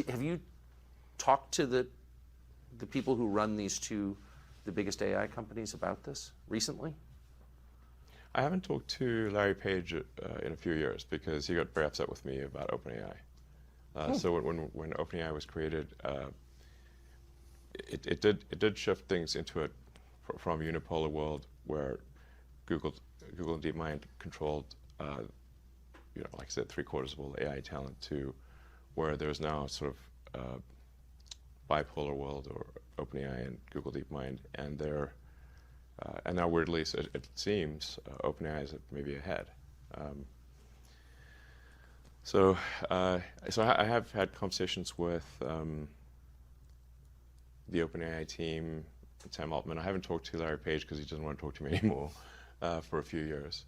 Have you talked to the people who run the biggest AI companies about this recently? I haven't talked to Larry Page in a few years because he got very upset with me about OpenAI. So when OpenAI was created, it did shift things into from a unipolar world where Google and DeepMind controlled, like I said, 3/4 of all the AI talent, to where there's now sort of bipolar world, or OpenAI and Google DeepMind, and they're and now weirdly, it seems OpenAI is maybe ahead. So I have had conversations with the OpenAI team, Sam Altman. I haven't talked to Larry Page because he doesn't want to talk to me anymore for a few years.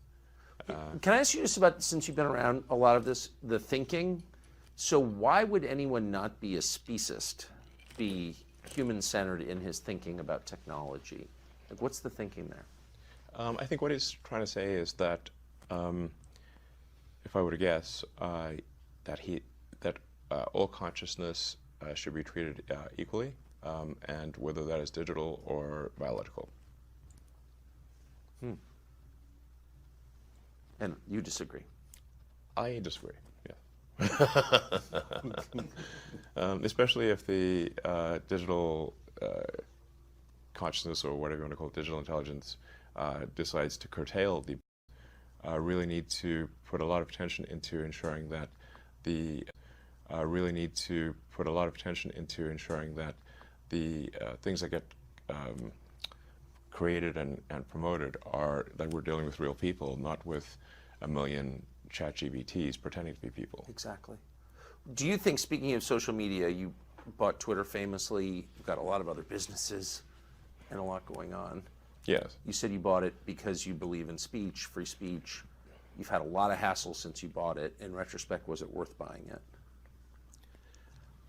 Can I ask you just about, since you've been around a lot of this, the thinking? So why would anyone not be a speciest, be human-centered in his thinking about technology? Like, what's the thinking there? I think what he's trying to say is that, if I were to guess, that all consciousness should be treated equally, and whether that is digital or biological. And you disagree? I disagree, yeah. Especially if the digital consciousness, or whatever you want to call it, digital intelligence, decides to curtail the really need to put a lot of attention into ensuring that the things that get created and promoted are that we're dealing with real people, not with a million ChatGPTs pretending to be people. Exactly. Do you think, speaking of social media, you bought Twitter famously, you've got a lot of other businesses and a lot going on. Yes. You said you bought it because you believe in speech, free speech. You've had a lot of hassle since you bought it. In retrospect, was it worth buying it?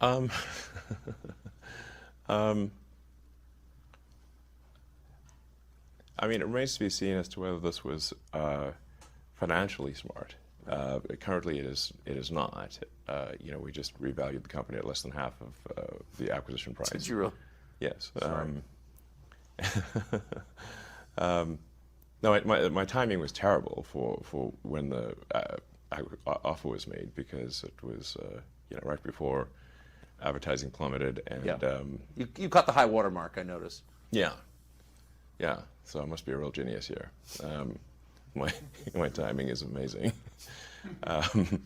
I mean, it remains to be seen as to whether this was financially smart. Currently, it is not. We just revalued the company at less than half of the acquisition price. Did you really? Yes. No, my timing was terrible for when the offer was made, because it was right before advertising plummeted, and you caught the high water mark, I noticed. Yeah. So I must be a real genius here. My timing is amazing.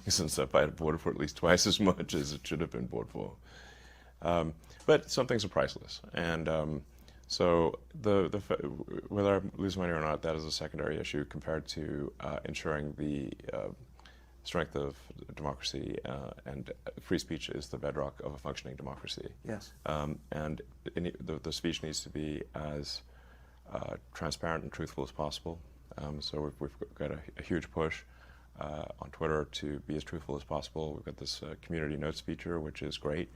Since if I had bought it for at least twice as much as it should have been bought for. But some things are priceless, and so whether I lose money or not, that is a secondary issue compared to ensuring the strength of democracy, and free speech is the bedrock of a functioning democracy. Yes. And the speech needs to be as transparent and truthful as possible. So we've got a huge push on Twitter to be as truthful as possible. We've got this community notes feature, which is great.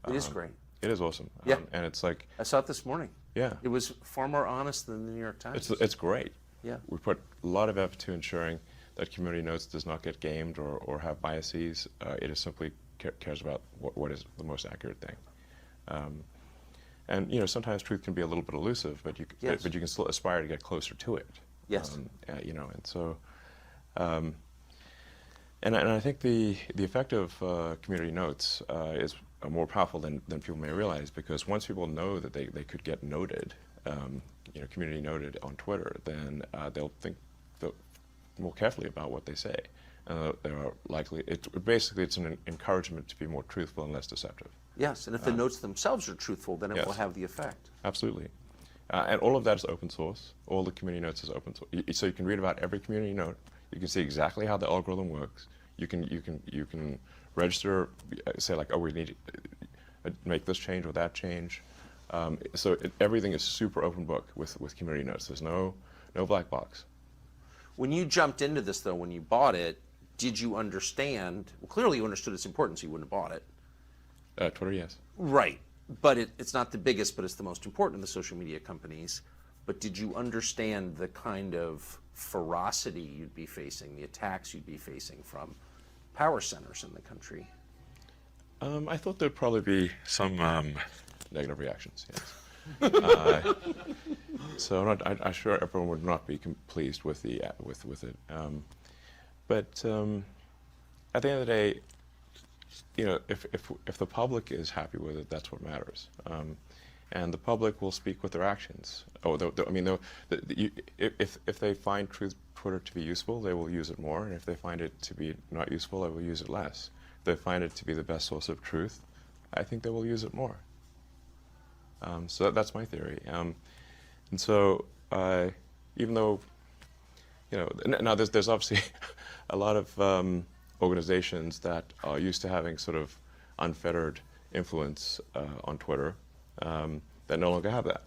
It is great. It is awesome. Yeah. And it's like, I saw it this morning. Yeah. It was far more honest than the New York Times. It's great. Yeah. We put a lot of effort to ensuring that community notes does not get gamed or have biases. It is simply cares about what is the most accurate thing. And sometimes truth can be a little bit elusive, but you can still aspire to get closer to it. Yes. And so, and I think the effect of community notes is more powerful than people may realize, because once people know that they could get noted, community noted on Twitter, then they'll think more carefully about what they say. They are likely. Basically, it's an encouragement to be more truthful and less deceptive. Yes, and if the notes themselves are truthful, then it will have the effect. Absolutely. And all of that is open source. All the community notes is open source. So you can read about every community note. You can see exactly how the algorithm works. You can register, say like, oh, we need to make this change or that change. So everything is super open book with community notes. There's no black box. When you jumped into this, though, when you bought it, did you understand? Well, clearly you understood its importance. You wouldn't have bought it. Twitter, yes. Right. But it's not the biggest, but it's the most important of the social media companies. But did you understand the kind of ferocity you'd be facing, the attacks you'd be facing from power centers in the country? I thought there'd probably be some negative reactions. Yes. So I'm sure everyone would not be pleased with the with it. But at the end of the day, if the public is happy with it, that's what matters. And the public will speak with their actions. If they find Twitter to be useful, they will use it more, and if they find it to be not useful, they will use it less. If they find it to be the best source of truth, I think they will use it more. So that's my theory. And so even though, now there's obviously a lot of organizations that are used to having sort of unfettered influence on Twitter that no longer have that.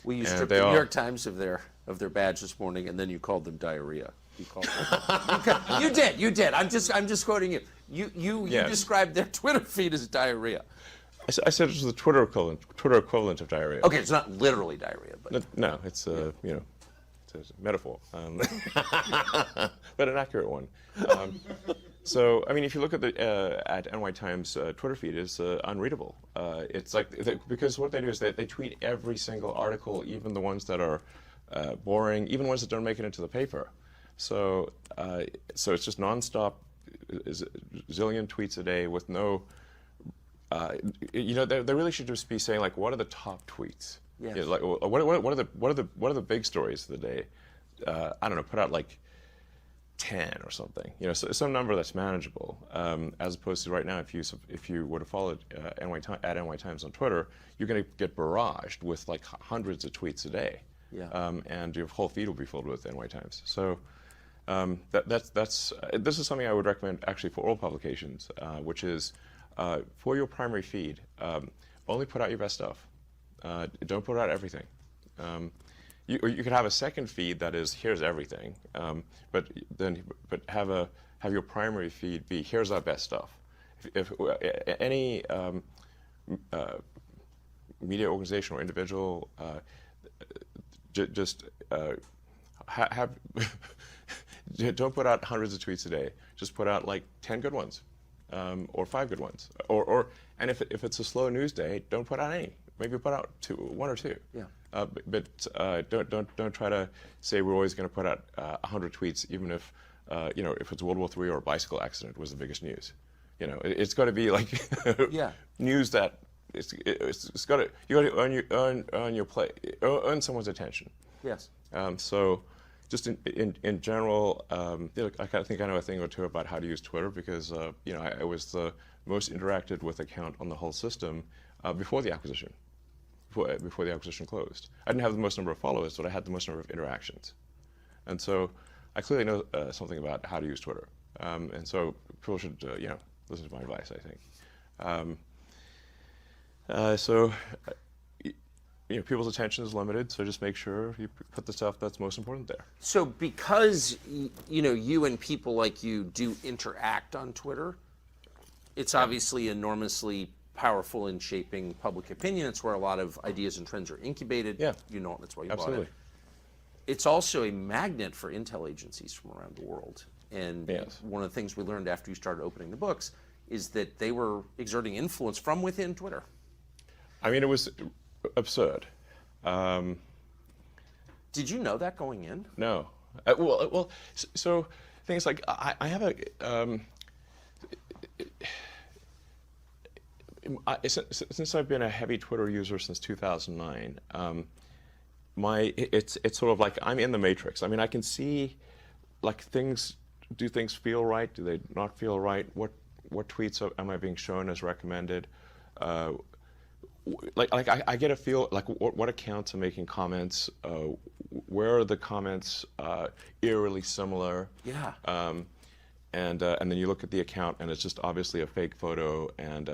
Well, you stripped the New York Times of their badge this morning, and then you called them diarrhea. You called them. You did. I'm just quoting you. You described their Twitter feed as diarrhea. I said it was the Twitter equivalent of diarrhea. Okay, it's not literally diarrhea, but no, it's it's a metaphor, but an accurate one. So, I mean, if you look at the at NY Times Twitter feed, it's unreadable. It's like because what they do is they tweet every single article, even the ones that are boring, even ones that don't make it into the paper. So, so it's just nonstop, zillion tweets a day with no. They really should just be saying like, what are the top tweets? Yes. Like, what are the big stories of the day? I don't know. Put out like 10 or something. So some number that's manageable. As opposed to right now, if you were to follow NY Times on Twitter, you're going to get barraged with like hundreds of tweets a day. Yeah. And your whole feed will be filled with NY Times. So this is something I would recommend actually for all publications, which is for your primary feed, only put out your best stuff. Don't put out everything. You could have a second feed that is here's everything, but have your primary feed be here's our best stuff. If any media organization or individual just have don't put out hundreds of tweets a day. Just put out like 10 good ones, or 5 good ones, and if it's a slow news day, don't put out any. Maybe put out 1 or 2. Yeah. But don't try to say we're always going to put out 100 tweets, even if if it's World War III or a bicycle accident was the biggest news. It's got to be like news that it's got to you got to earn your play, earn someone's attention. Yes. So just in general, I kind of think I know a thing or two about how to use Twitter because I was the most interacted with account on the whole system before the acquisition. Before the acquisition closed. I didn't have the most number of followers, but I had the most number of interactions. And so I clearly know something about how to use Twitter. And so people should, listen to my advice, I think. People's attention is limited, so just make sure you put the stuff that's most important there. So because, you and people like you do interact on Twitter, it's obviously enormously powerful in shaping public opinion. It's where a lot of ideas and trends are incubated. Yeah. That's why you Absolutely. bought it. It's also a magnet for intel agencies from around the world. And one of the things we learned after you started opening the books is that they were exerting influence from within Twitter. I mean, it was absurd. Did you know that going in? No. So things like I have a. Since I've been a heavy Twitter user since 2009, it's sort of like I'm in the matrix. I mean, I can see like do things feel right? Do they not feel right? What tweets am I being shown as recommended? I get a feel like what accounts are making comments. Where are the comments eerily similar? Yeah. And then you look at the account, and it's just obviously a fake photo, and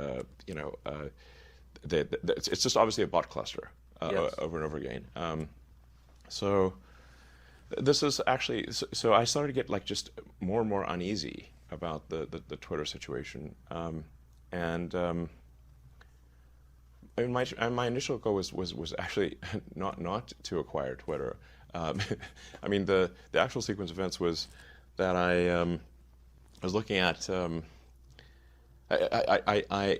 it's just obviously a bot cluster over and over again. So this is actually so I started to get like just more and more uneasy about the Twitter situation, and my initial goal was actually not to acquire Twitter. I mean the actual sequence of events was that I was looking at I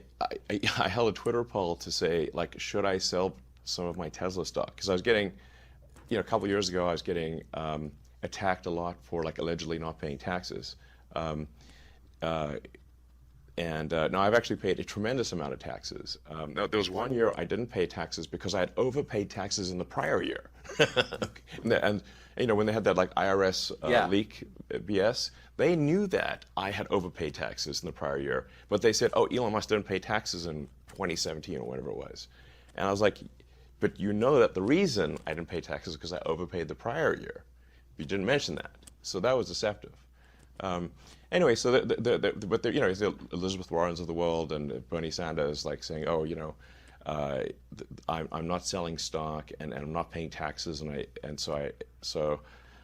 held a Twitter poll to say, like, should I sell some of my Tesla stock? Because I was getting, a couple of years ago, I was getting attacked a lot for, like, allegedly not paying taxes. Now I've actually paid a tremendous amount of taxes. Now, there was one year I didn't pay taxes because I had overpaid taxes in the prior year. and when they had that, like, IRS leak BS, they knew that I had overpaid taxes in the prior year. But they said, oh, Elon Musk didn't pay taxes in 2017 or whatever it was. And I was like, but you know that the reason I didn't pay taxes is because I overpaid the prior year. You didn't mention that. So that was deceptive. Anyway, so but Elizabeth Warrens of the world and Bernie Sanders, like, saying, oh, I'm not selling stock and I'm not paying taxes,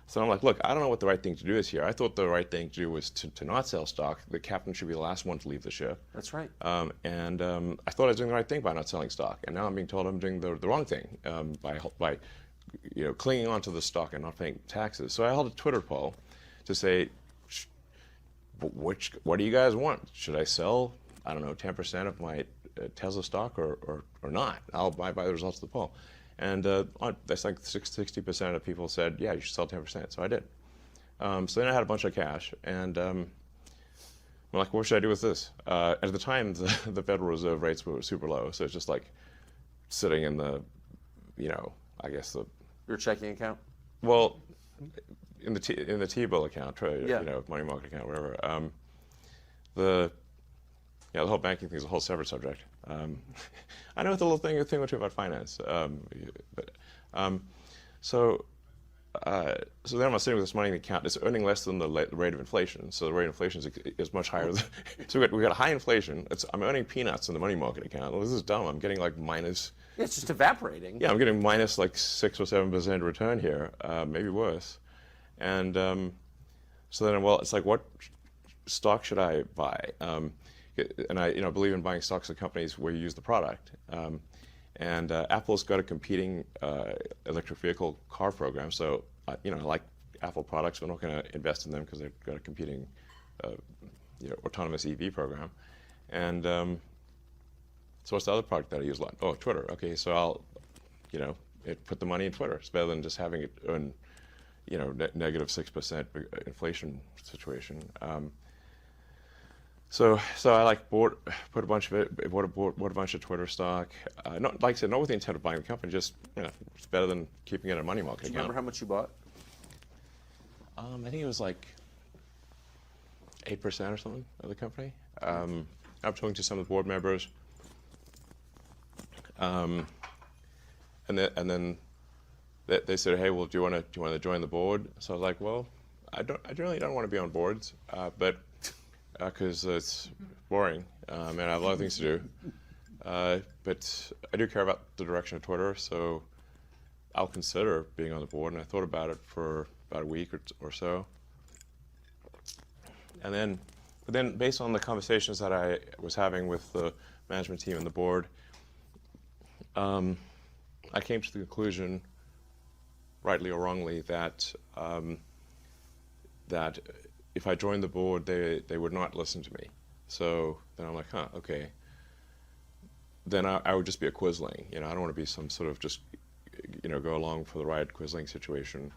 so I'm like, look, I don't know what the right thing to do is here. I thought the right thing to do was to not sell stock. The captain should be the last one to leave the ship. That's right. I thought I was doing the right thing by not selling stock, and now I'm being told I'm doing the wrong thing by clinging onto the stock and not paying taxes. So I held a Twitter poll to say, what do you guys want? Should I sell, I don't know, 10% of my Tesla stock or not? I'll buy by the results of the poll. And that's like 60% of people said, yeah, you should sell 10%. So I did. So then I had a bunch of cash, and I'm like, what should I do with this? At the time, the Federal Reserve rates were super low, so it's just like sitting in the, I guess your checking account? Well, in the T-bill account, Yeah. Money market account, whatever. The whole banking thing is a whole separate subject. I know it's a little thing or two about finance. So then I'm sitting with this money in the account. It's earning less than the rate of inflation. So the rate of inflation is much higher. So we got high inflation. I'm earning peanuts in the money market account. Well, this is dumb. I'm getting like minus. Yeah, it's just evaporating. Yeah, I'm getting minus like 6 or 7% return here, maybe worse. And so then, well, it's like, what stock should I buy? And I believe in buying stocks of companies where you use the product. And Apple's got a competing electric vehicle car program. So, I like Apple products. We're not going to invest in them because they've got a competing autonomous EV program. And so what's the other product that I use a lot? Oh, Twitter. Okay, so I'll, put the money in Twitter. It's better than just having it earn, negative 6% inflation situation. So I bought a bunch of Twitter stock. Not, like I said, not with the intent of buying the company. Just it's better than keeping it in a money market account. Do you remember how much you bought? I think it was like 8% or something of the company. I'm talking to some of the board members, and then they said, "Hey, well, do you want to join the board?" So I was like, "Well, I really don't want to be on boards, but because it's boring, and I have a lot of things to do. But I do care about the direction of Twitter, so I'll consider being on the board." And I thought about it for about a week or so. And then based on the conversations that I was having with the management team and the board, I came to the conclusion, rightly or wrongly, that that if I joined the board, they would not listen to me. So then I'm like, okay. Then I would just be a quisling. I don't want to be some sort of just, go along for the ride quisling situation.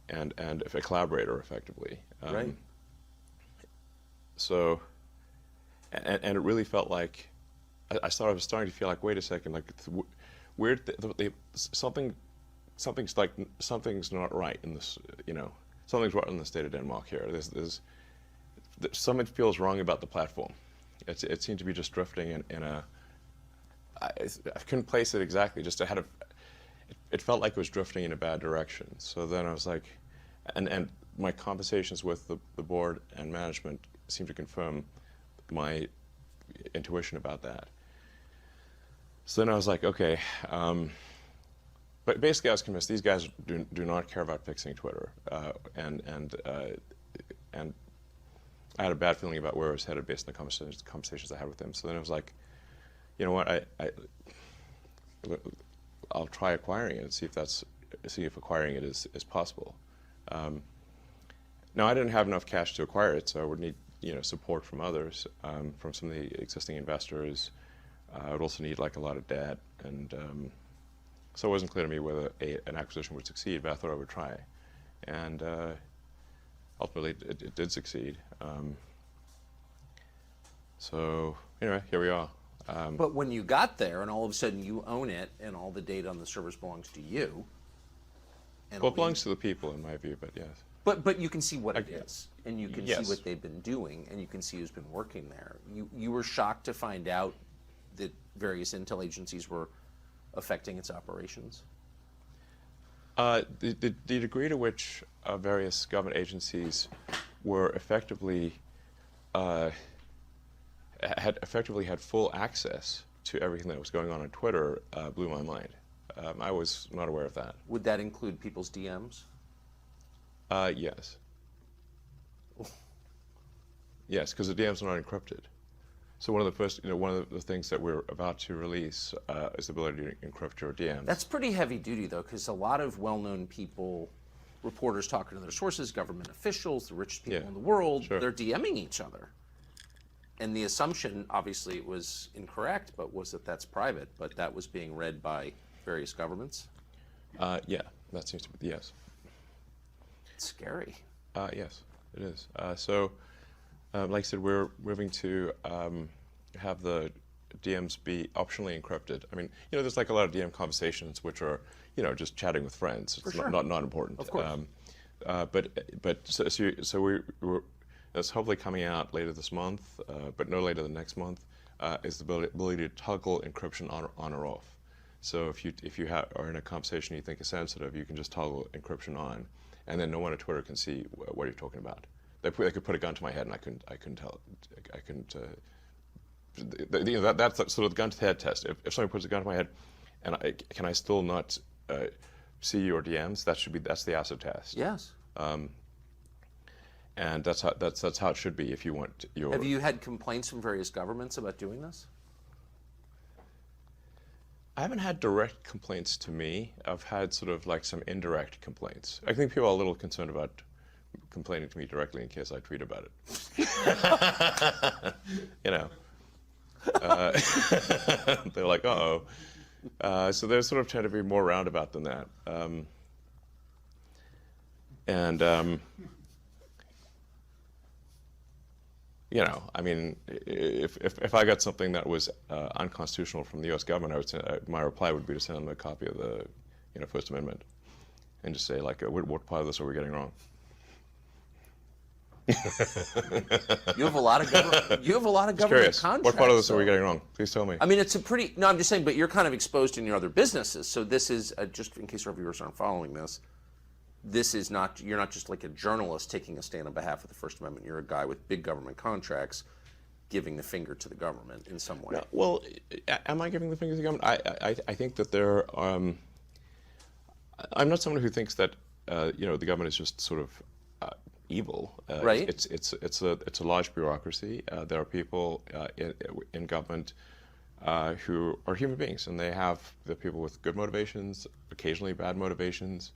And if a collaborator, effectively. Right. So, and it really felt like, I was starting to feel like, wait a second, like it's weird. Something's not right in this. Something's wrong in the state of Denmark here. Something feels wrong about the platform. It seemed to be just drifting in a. I couldn't place it exactly. Just it felt like it was drifting in a bad direction. So then I was like, and my conversations with the board and management seemed to confirm my intuition about that. So then I was like, okay. But basically, I was convinced these guys do not care about fixing Twitter, and I had a bad feeling about where I was headed based on the conversations I had with them. So then I was like, you know what, I'll try acquiring it and see if acquiring it is possible. Now I didn't have enough cash to acquire it, so I would need support from others, from some of the existing investors. I would also need like a lot of debt, and so it wasn't clear to me whether an acquisition would succeed, but I thought I would try. And ultimately, it did succeed. So anyway, here we are. But when you got there and all of a sudden you own it and all the data on the servers belongs to you. And Well, it belongs to the people in my view, but yes. But you can see what it is, and you can see Yes. what they've been doing, and you can see who's been working there. You were shocked to find out that various intel agencies were affecting its operations? The degree to which various government agencies were effectively had full access to everything that was going on Twitter blew my mind. I was not aware of that. Would that include people's DMs? Yes. Yes, because the DMs are not encrypted. So one of the things that we're about to release is the ability to encrypt your DMs. That's pretty heavy duty, though, because a lot of well-known people, reporters talking to their sources, government officials, the richest people in the world, Sure. they're DMing each other. And the assumption, obviously it was incorrect, but was that that's private, but that was being read by various governments? Yeah, that seems to be, yes. It's scary. Yes, it is. Like I said, we're moving to have the DMs be optionally encrypted. I mean, there's like a lot of DM conversations which are, just chatting with friends. It's not important. Of course. That's hopefully coming out later this month, but no later than next month, is the ability to toggle encryption on or off. So if you are in a conversation you think is sensitive, you can just toggle encryption on, and then no one at Twitter can see what you're talking about. They could put a gun to my head, and I couldn't tell. I couldn't. That's sort of the gun to the head test. If somebody puts a gun to my head, and can I still not see your DMs? That's the acid test. Yes. And that's how it should be if you want your. Have you had complaints from various governments about doing this? I haven't had direct complaints to me. I've had sort of like some indirect complaints. I think people are a little concerned about complaining to me directly in case I tweet about it. They're like, uh-oh. So they sort of tend to be more roundabout than that. I mean, if I got something that was unconstitutional from the U.S. government, I would say, my reply would be to send them a copy of the First Amendment and just say, like, what part of this are we getting wrong? You have a lot of government contracts. What part of this are we getting wrong? Please tell me. I mean, it's no, I'm just saying, but you're kind of exposed in your other businesses. So this is, just in case our viewers aren't following this, you're not just like a journalist taking a stand on behalf of the First Amendment. You're a guy with big government contracts giving the finger to the government in some way. No, well, am I giving the finger to the government? I think that there, I'm not someone who thinks that, the government is just sort of evil. Right. It's a large bureaucracy. There are people in government who are human beings, and they're people with good motivations, occasionally bad motivations.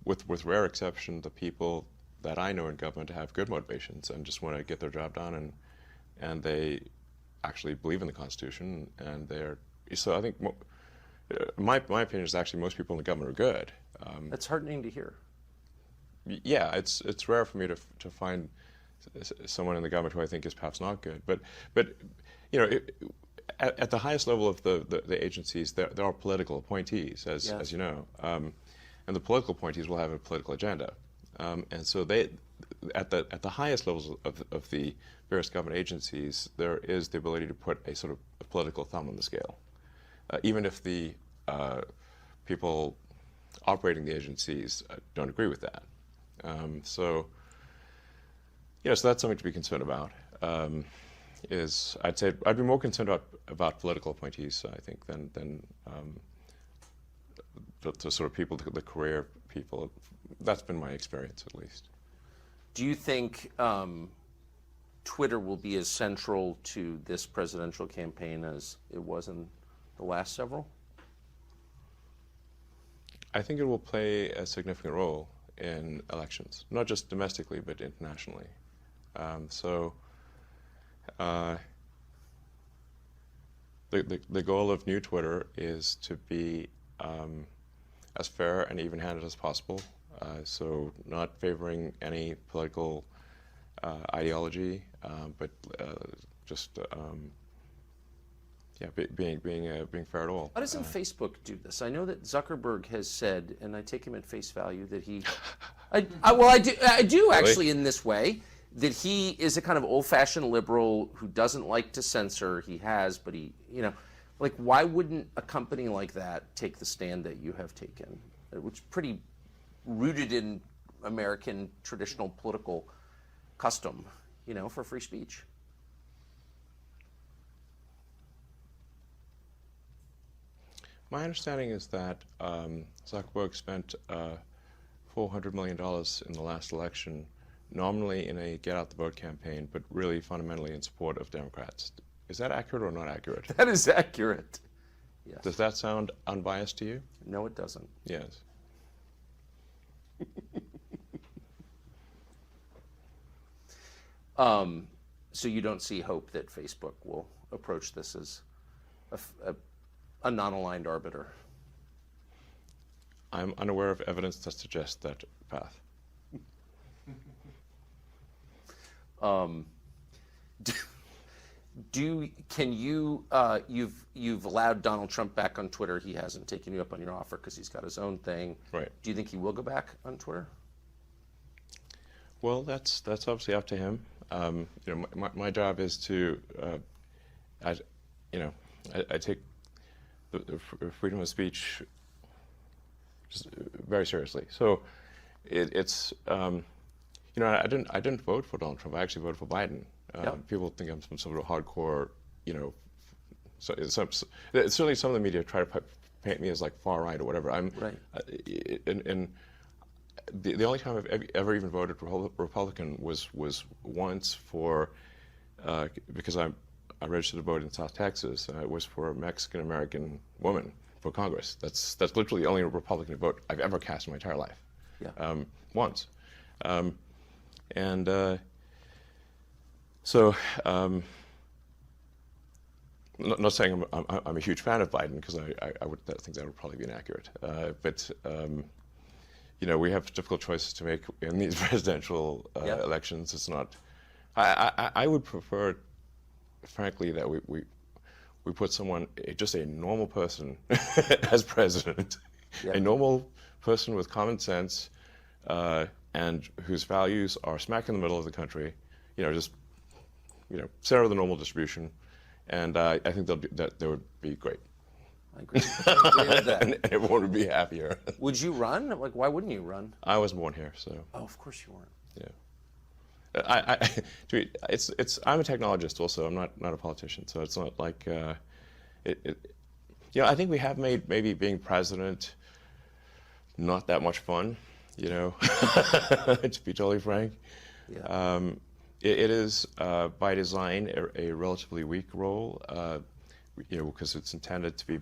With rare exception, the people that I know in government have good motivations and just want to get their job done, and they actually believe in the Constitution, and so I think my opinion is actually most people in the government are good. That's heartening to hear. Yeah, it's rare for me to find someone in the government who I think is perhaps not good, but at the highest level of the agencies, there are political appointees, as you know, and the political appointees will have a political agenda, and so they, at the highest levels of the various government agencies, there is the ability to put a sort of a political thumb on the scale, even if the people operating the agencies don't agree with that. So that's something to be concerned about. I'd say I'd be more concerned about political appointees, I think, than the sort of people, the career people. That's been my experience, at least. Do you think Twitter will be as central to this presidential campaign as it was in the last several? I think it will play a significant role in elections, not just domestically, but internationally. So the goal of new Twitter is to be as fair and even-handed as possible. So not favoring any political ideology, but just being fair at all. Why doesn't Facebook do this? I know that Zuckerberg has said, and I take him at face value, that he, I do actually in this way, that he is a kind of old-fashioned liberal who doesn't like to censor. He has, but he, like, why wouldn't a company like that take the stand that you have taken, which is pretty rooted in American traditional political custom, for free speech? My understanding is that Zuckerberg spent $400 million in the last election, nominally in a get-out-the-vote campaign, but really fundamentally in support of Democrats. Is that accurate or not accurate? That is accurate. Yes. Does that sound unbiased to you? No, it doesn't. Yes. So you don't see hope that Facebook will approach this as a non-aligned arbiter? I'm unaware of evidence that suggests that path. You've allowed Donald Trump back on Twitter. He hasn't taken you up on your offer because he's got his own thing. Right. Do you think he will go back on Twitter? Well, that's obviously up to him. My job is to, I take the freedom of speech just very seriously. So it's I didn't vote for Donald Trump. I actually voted for Biden. Yep. People think I'm some sort of hardcore, certainly some of the media try to paint me as like far right or whatever. I'm right. And the only time I've ever even voted Republican was once for because I registered to vote in South Texas. It was for a Mexican American woman for Congress. That's literally the only Republican vote I've ever cast in my entire life. Yeah. Once. Not saying I'm a huge fan of Biden, because I would think that would probably be inaccurate. But we have difficult choices to make in these presidential elections. It's not. I would prefer, frankly, that we put someone, just a normal person, as president, a normal person with common sense, and whose values are smack in the middle of the country. Center of the normal distribution, and I think that would be great. I agree. I agree with that. And everyone would be happier. Would you run? Like, why wouldn't you run? I wasn't born here, so. Oh, of course you weren't. Yeah. I'm a technologist also. I'm not a politician, so it's not like I think we have made maybe being president not that much fun, to be totally frank. Yeah. It is by design a relatively weak role, because it's intended to be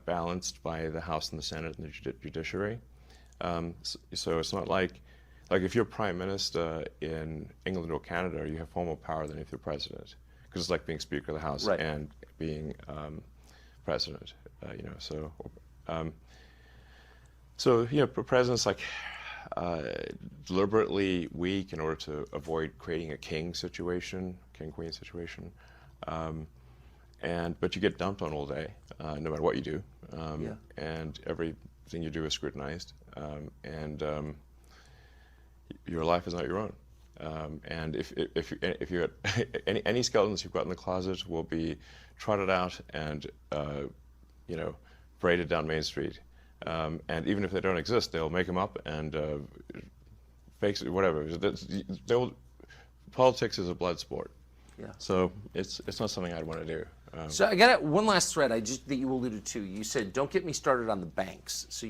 balanced by the House and the Senate and the judiciary. So it's not like if you're prime minister in England or Canada, you have far more power than if you're president, because it's like being Speaker of the House and being president. President's like deliberately weak in order to avoid creating a king-queen situation, but you get dumped on all day, no matter what you do, and everything you do is scrutinized, and your life is not your own. And if you any skeletons you've got in the closet will be trotted out and paraded down Main Street. And even if they don't exist, they'll make them up and fake whatever. Politics is a blood sport. Yeah. So it's not something I'd want to do. So I got one last thread that you alluded to. You said, "Don't get me started on the banks." So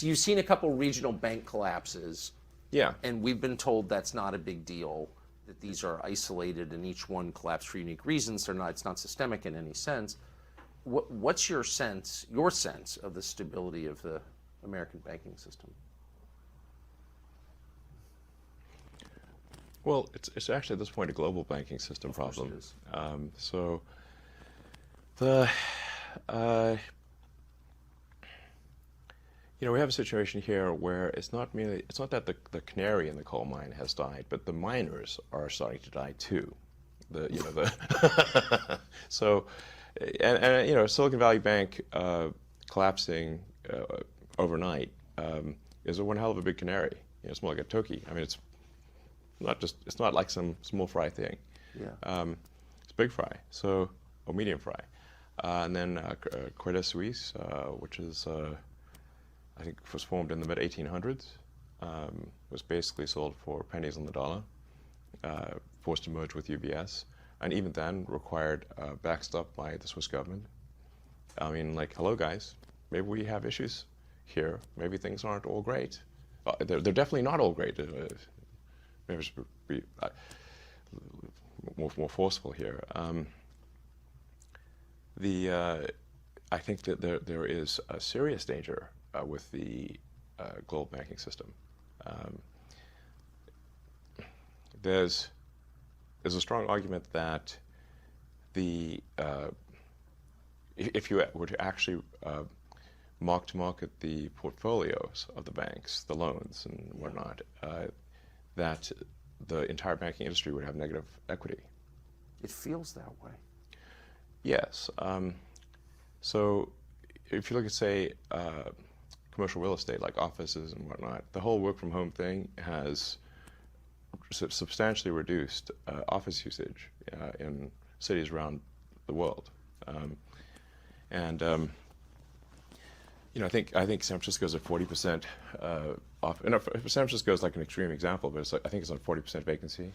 you've seen a couple regional bank collapses. Yeah. And we've been told that's not a big deal. That these are isolated and each one collapsed for unique reasons. It's not systemic in any sense. What's your sense of the stability of the American banking system? Well, it's actually at this point a global banking system problem. It is. So the we have a situation here where it's not that the canary in the coal mine has died, but the miners are starting to die too. So Silicon Valley Bank collapsing overnight is one hell of a big canary. It's more like a turkey. I mean, it's not like some small fry thing. Yeah. It's big fry, or medium fry. And then Credit Suisse, which is I think was formed in the mid-1800s, was basically sold for pennies on the dollar, forced to merge with UBS, and even then required backstop by the Swiss government. I mean, like, hello guys, maybe we have issues here. Maybe things aren't all great. They're definitely not all great. Maybe I should be more forceful here. I think that there is a serious danger with the global banking system. There's a strong argument that if you were to actually mark to market the portfolios of the banks, the loans and whatnot, that the entire banking industry would have negative equity. It feels that way. Yes. So if you look at, say, commercial real estate, like offices and whatnot, the whole work from home thing has substantially reduced office usage in cities around the world. I think San Francisco is at 40% off. And San Francisco is like an extreme example, but I think it's on 40% vacancy.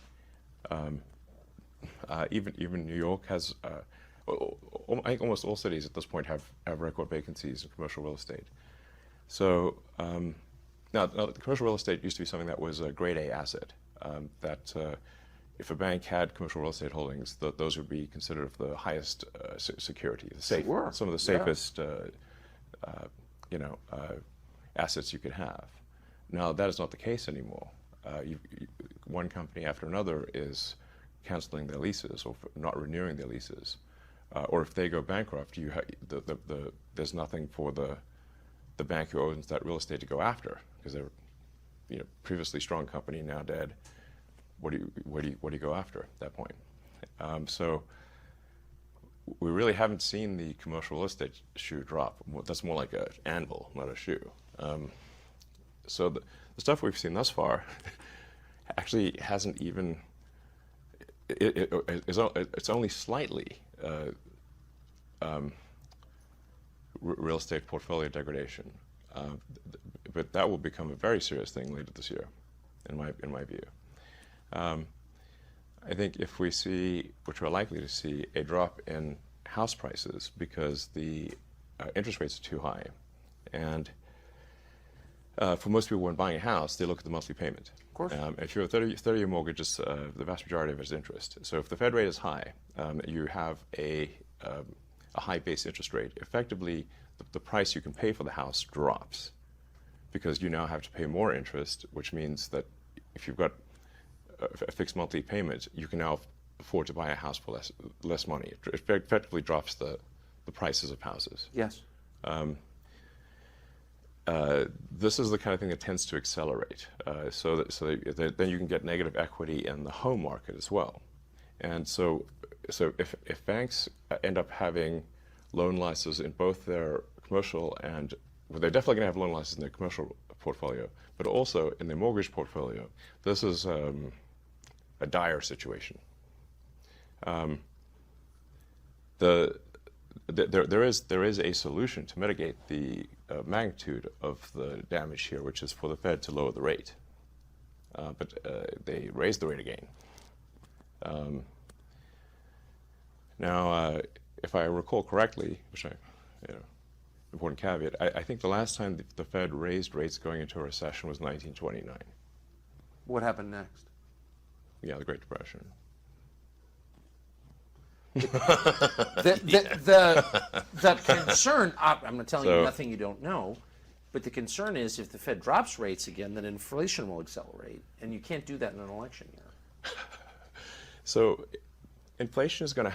Even New York has. I think almost all cities at this point have record vacancies in commercial real estate. So now the commercial real estate used to be something that was a grade A asset. That if a bank had commercial real estate holdings, those would be considered of the highest security, some of the safest, assets you could have. Now that is not the case anymore. One company after another is canceling their leases or not renewing their leases, or if they go bankrupt, there's nothing for the bank who owns that real estate to go after, because they're previously strong company, now dead. What do you go after at that point? So we really haven't seen the commercial real estate shoe drop. That's more like an anvil, not a shoe. So the stuff we've seen thus far actually hasn't even. It's only slightly real estate portfolio degradation, but that will become a very serious thing later this year, in my view. I think if we see, which we're likely to see, a drop in house prices because the interest rates are too high, and for most people when buying a house, they look at the monthly payment. Of course. If you're a 30-year mortgage, the vast majority of it is interest. So if the Fed rate is high, you have a high base interest rate. Effectively, the price you can pay for the house drops because you now have to pay more interest, which means that if you've got a fixed monthly payment, you can now afford to buy a house for less money. It effectively drops the prices of houses. Yes. This is the kind of thing that tends to accelerate, so that then you can get negative equity in the home market as well. And so if banks end up having loan losses in both their commercial and, well, they're definitely going to have loan losses in their commercial portfolio, but also in their mortgage portfolio, this is a dire situation. There is a solution to mitigate the magnitude of the damage here, which is for the Fed to lower the rate. But they raised the rate again. Now, if I recall correctly, which important caveat, I think the last time the Fed raised rates going into a recession was 1929. What happened next? Yeah, the Great Depression. The concern, I'm not telling you nothing you don't know, but the concern is if the Fed drops rates again, then inflation will accelerate, and you can't do that in an election year. So inflation is going to